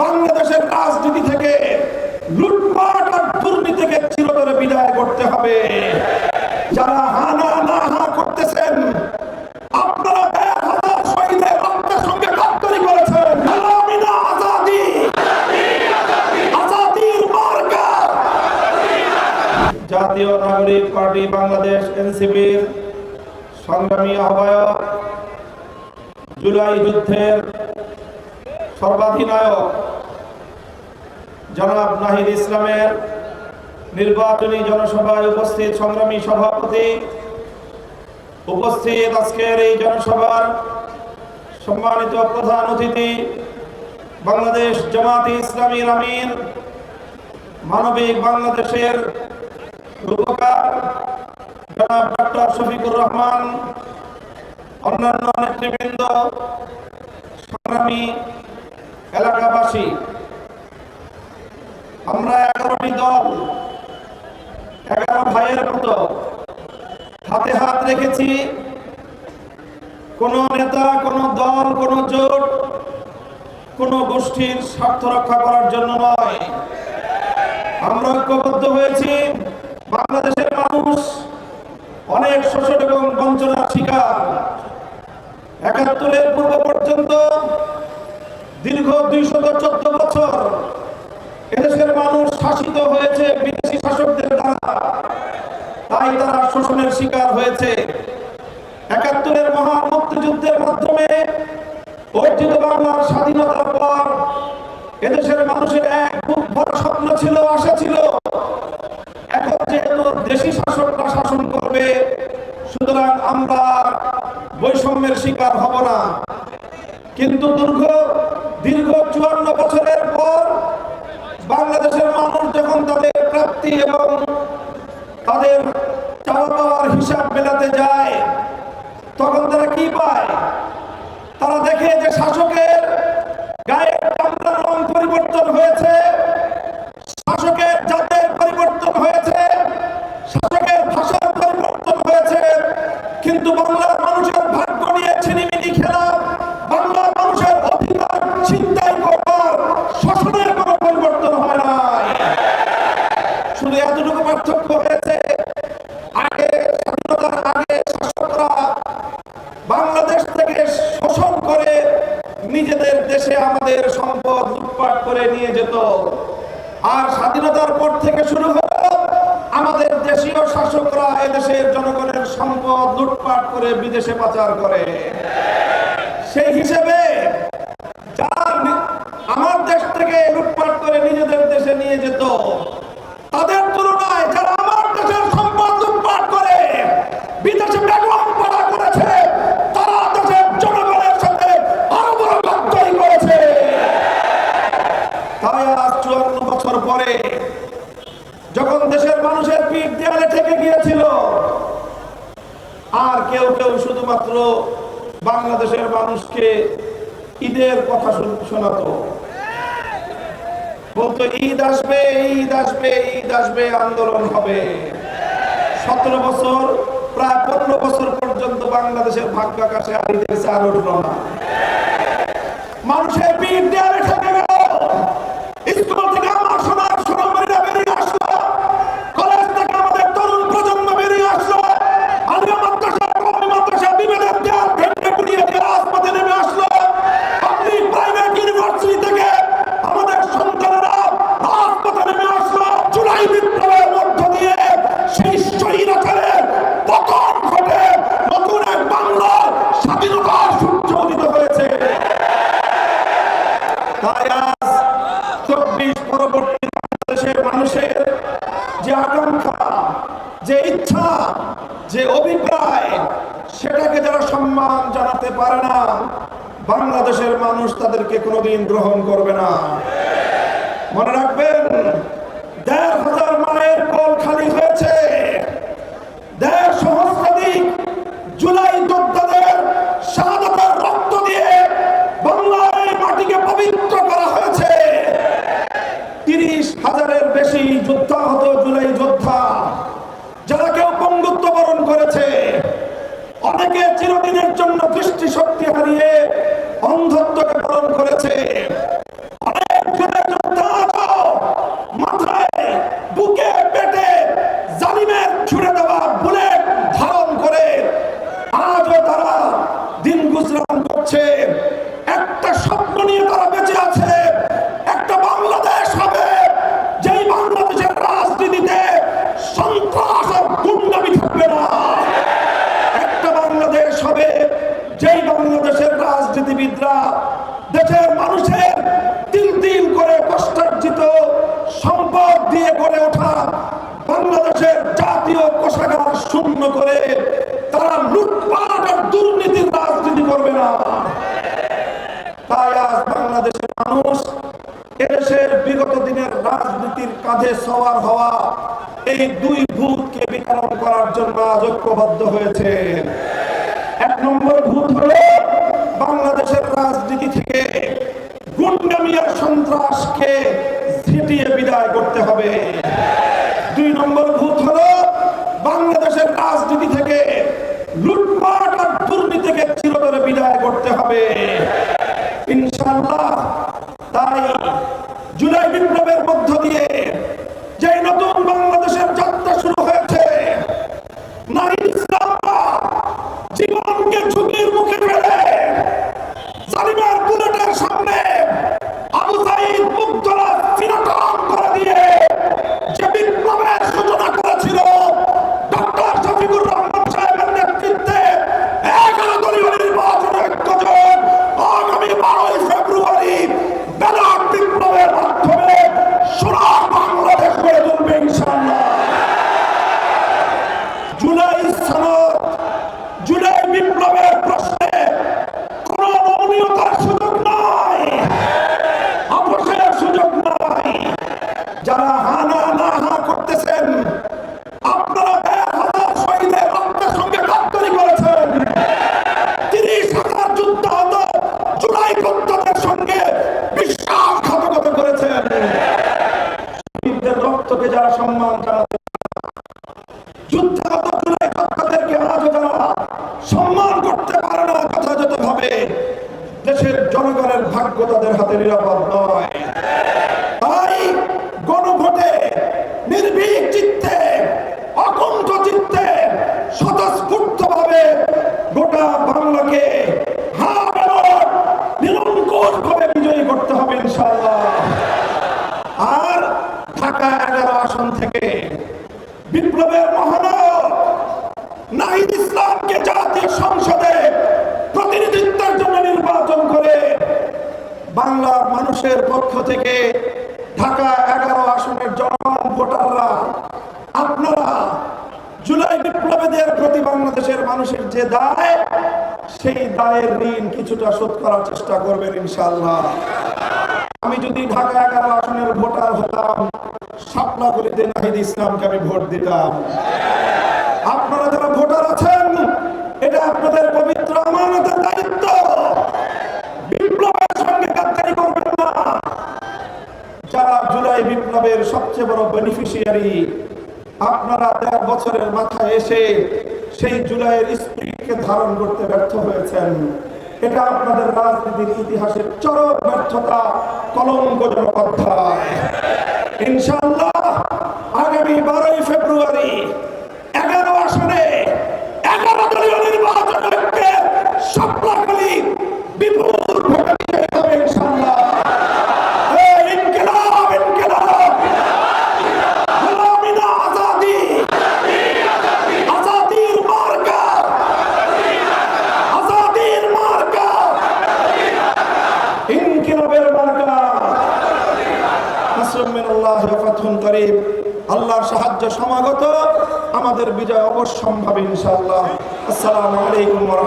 বাংলাদেশের রাজনীতি থেকে, লুটপাট আর দুর্নীতি থেকে চিরতরে বিদায় করতে হবে। যারা হানা না হা করতেছেন, আপনারা 1000 শহীদের রক্তের সঙ্গে গাদ্দারি করেছেন। গোলামিনা আজাদি, আজাদির মার্কা। জাতীয় নাগরিক পার্টি বাংলাদেশ এনসিপির সংগ্রামী আহ্বায়ক, জুলাই যুদ্ধের সর্বাধিনায়ক জনাব নাহিদ ইসলামের নির্বাচনী জনসভায় উপস্থিত সংগ্রামী সভাপতি, উপস্থিত আজকের এই জনসভার সম্মানিত প্রধান অতিথি, বাংলাদেশ জামায়াতে ইসলামীর আমির, মানবিক বাংলাদেশের রূপকার জনাব ডক্টর শফিকুর রহমান, অন্যান্য নেতৃবৃন্দ, সংগ্রামী এলাকাবাসী, আমরা 11টি দল, 11 ভাইয়ের মতো হাতে হাত রেখেছি। কোন নেতা, কোন দল, কোন জোট, কোন গোষ্ঠীর স্বার্থ রক্ষা করার জন্য নয়। আমরা ঐক্যবদ্ধ হয়েছি। বাংলাদেশের মানুষ অনেক শোষণ এবং বঞ্চনার শিকার। 71-এর পূর্ব পর্যন্ত দীর্ঘ 214 বছর এদেশের মানুষ শাসিত হয়েছে বিদেশি শাসকদের দ্বারা, তাই তারা শোষণের শিকার হয়েছে। 71-এর মহান মুক্তিযুদ্ধের মাধ্যমে অর্জিত বাংলার স্বাধীনতার পর এদেশের মানুষের এক খুব বড় স্বপ্ন ছিল, আশা ছিল, এখন যেহেতু দেশি শাসকরা শাসন করবে, সুতরাং আমরা বৈষম্যের শিকার হব না। কিন্তু দীর্ঘ 54 বছরের পর বাংলাদেশের মানুষ যখন তাদের প্রাপ্তি এবং তাদের চাওয়া পাওয়ার হিসাব মেলাতে যায়, তখন তারা কি পায়? তারা দেখে যে শাসকের গায়ের চামড়ার রং পরিবর্তন হয়েছে, শাসকের জাতের পরিবর্তন হয়েছে, শাসকের ভাষার পরিবর্তন হয়েছে, কিন্তু বাংলার মানুষের ভাগ্য নিয়ে ছিনিমিনি খেলা, বাংলার মানুষের অধিকার ছিনতাই করার শাসনের কোনো পরিবর্তন হয় নাই। শুধু এতটুকু পার্থক্য হয়েছে, আগে স্বাধীনতার আগে শাসকরা বাংলাদেশ থেকে শোষণ করে নিজেদের দেশে আমাদের সম্পদ লুটপাট করে নিয়ে যেত, আর স্বাধীনতার পর থেকে শুরু হলো আমাদের দেশীয় শাসকরা এদেশের জনগণের সম্পদ লুটপাট করে বিদেশে পাচার করে। সেই হিসেবে যারা আমার দেশ থেকে লুটপাট করে নিজেদের দেশে নিয়ে যেত, তাদের তুলনায় যারা আমার দেশের সম্পদ লুটপাট করে বিদেশে বেগম পাড়া করেছে, তারা দেশের জনগণের সাথে আরো বড় গাদ্দারি করেছে। তাই আজ 54 বছর পরে যখন দেশের মানুষের পিঠ দেয়ালে ঠেকে গিয়েছিল, আর কেউ কেউ শুধুমাত্র বাংলাদেশের মানুষকে ঈদের কথা শোনাতো, বলতো ঈদ আসবে, ঈদ আসবে, ঈদ আসবে, আন্দোলন হবে। 17 বছর, প্রায় 15 বছর পর্যন্ত বাংলাদেশের ভাগ্য আকাশে আর ঈদের চার উঠল না। মানুষের পিঠ দেয়ালে ঠেকে গেল। স্কুল থেকে আমার সোনামণিরা বেরিয়ে আসলো, কলেজ থেকে আমাদের তরুণ প্রজন্ম বেরিয়ে আসলো, আলিয়া মাদ্রাসা, কওমি মাদ্রাসা, বিবেকের দেয়াল ভেঙে গুড়িয়ে দিয়ে রাজপথে নেমে আসলো। পাবলিক প্রাইভেট ইউনিভার্সিটি থেকে আমাদের সন্তানেরা রাজপথে নেমে আসলো। জুলাই বিপ্লবের মধ্য দিয়ে সেই স্বৈরাচারের পতন ঘটে নতুন এক বাংলার স্বাধীনতার সূর্য উদিত হয়েছে। তাই আজ 24 পরবর্তী বাংলাদেশের মানুষের যে আকাঙ্ক্ষা, যে ইচ্ছা, যে অভিপ্রায়, সেটাকে যারা সম্মান জানাতে পারে না, বাংলাদেশের মানুষ তাদেরকে কোনোদিন গ্রহণ করবে না। মনে রাখবেন, 1,500 মায়ের কোল খালি হয়েছে, 1.5 সহস্রাধিক জুলাই যোদ্ধাদের শাহাদাতের রক্ত দিয়ে বাংলার এই মাটিকে পবিত্র করা হয়েছে। 30,000-এর বেশি যুদ্ধাহত জুলাই যোদ্ধা, যারা কেউ পঙ্গুত্ব বরণ করেছে, অনেকে চিরদিনের জন্য দৃষ্টিশক্তি হারিয়ে অন্ধত্বকে বরণ করেছে, অনেক এদেশের বিগত দিনের রাজনীতির কাজে সওয়ার হওয়া এই দুই ভূতকে বিতাড়ন করার জন্য আজ ঐক্যবদ্ধ হয়েছে। এক নম্বর ভূত হলো বাংলাদেশের রাজনীতি থেকে গুন্ডামি আর সন্ত্রাসকে ঝেঁটিয়ে বিদায় করতে হবে। দুই নম্বর ভূত হলো বাংলাদেশের রাজনীতি থেকে লুটপাট আর দুর্নীতিকে চিরতরে বিদায় করতে হবে ইনশাআল্লাহ। তাই জুলাই বিপ্লবের মধ্য দিয়ে যে নতুন বাংলাদেশের যাত্রা শুরু হয়েছে, নাহিদ ইসলাম জীবনকে ঝুঁকির মুখে ফেলে জালিমের বুলেটের সামনে আবু সাঈদ মুগ্ধরা চিরতন করে দিয়ে যে বিপ্লবের সূচনা করেছিল ডক্টর শফিকুর রহমান সাহেবের নেতৃত্বে 11 দলীয় নির্বাচনের ঐক্যজোট আগামী 12 ফেব্রুয়ারি ব্যালট বিপ্লবের মাধ্যমে সোনার বাংলাদেশ গড়ে তুলবে ইনশাআল্লাহ। জুলাই সনদ, জুলাই বিপ্লবের প্রশ্নে কোন নমনীয়তার সুযোগ নাই, আপোষের সুযোগ নাই। যারা হানা না হা করতেছেন, আপনারা 1000 শহীদের রক্তের সঙ্গে গাদ্দারি করেছেন, 30,000 যুদ্ধাহত জুলাই যোদ্ধাদের সঙ্গে বিশ্বাসঘাতকতা করেছেন। শহীদদের রক্তকে যারা সম্মান জানাতে, যুদ্ধাহত জুলাই যোদ্ধাদেরকে আজও যারা সম্মান করতে পারে না যথাযথভাবে, দেশের জনগণের ভাগ্য তাদের হাতে নিরাপদ নয়। তাই গণভোটে নির্ভীক চিত্তে, অকুণ্ঠ চিত্তে, স্বতঃস্ফূর্তভাবে গোটা বাংলাকে নিরঙ্কুশভাবে বিজয়ী করতে হবে ইনশাআল্লাহ। আর ঢাকা 11 আসন থেকে বিপ্লবের মহানায়ক নাহিদ ইসলামকে জাতীয় সংসদে প্রতিনিধিত্বের জন্য নির্বাচন করে বাংলার মানুষের পক্ষ থেকে ঢাকা 11 আসনের জনগণ ভোটাররা, আপনারা জুলাই বিপ্লবীদের প্রতি বাংলাদেশের মানুষের যে দায়, সেই দায়ের ঋণ কিছুটা শোধ করার চেষ্টা করবেন ইনশাআল্লাহ। আমি যদি ঢাকা 11 আসনের ভোটার হতাম, শাপলাগুলিতে নাহিদ ইসলামকে আমি ভোট দিতাম। আপনারা যারা ভোটার আছেন, এটা আপনাদের পবিত্র আমানতের দায়িত্ব। বিপ্লবের সঙ্গে গাদ্দারি করবেন না। যারা জুলাই বিপ্লবের সবচেয়ে বড় বেনিফিশিয়ারি, আপনারা 13 বছরের মাথায় এসে সেই জুলাইয়ের স্পিরিটকে ধারণ করতে ব্যর্থ হয়েছেন। এটা আপনাদের রাজনীতির ইতিহাসের চরম ব্যর্থতা, কলঙ্কজনক অধ্যায়। ইনশাআল্লাহ আগামী 12 ফেব্রুয়ারি 11 আসনে 11 দলীয় নির্বাচনকে শাপলাখালী বিপুল ভোটে বিজয়ী হবে ইনশাআল্লাহ। ইনকিলাব, ইনকিলাব, গোলামি না আজাদি, আজাদির মার্কা, আজাদির মার্কা, ইনকিলাবের মার্কা। নাসরুম মিনাল্লাহি ওয়া ফাতহুন করিব। আল্লাহর সাহায্য সমাগত, আমাদের বিজয় অবশ্যম্ভাবী ইনশাআল্লাহ। আসসালামু আলাইকুম ওয়া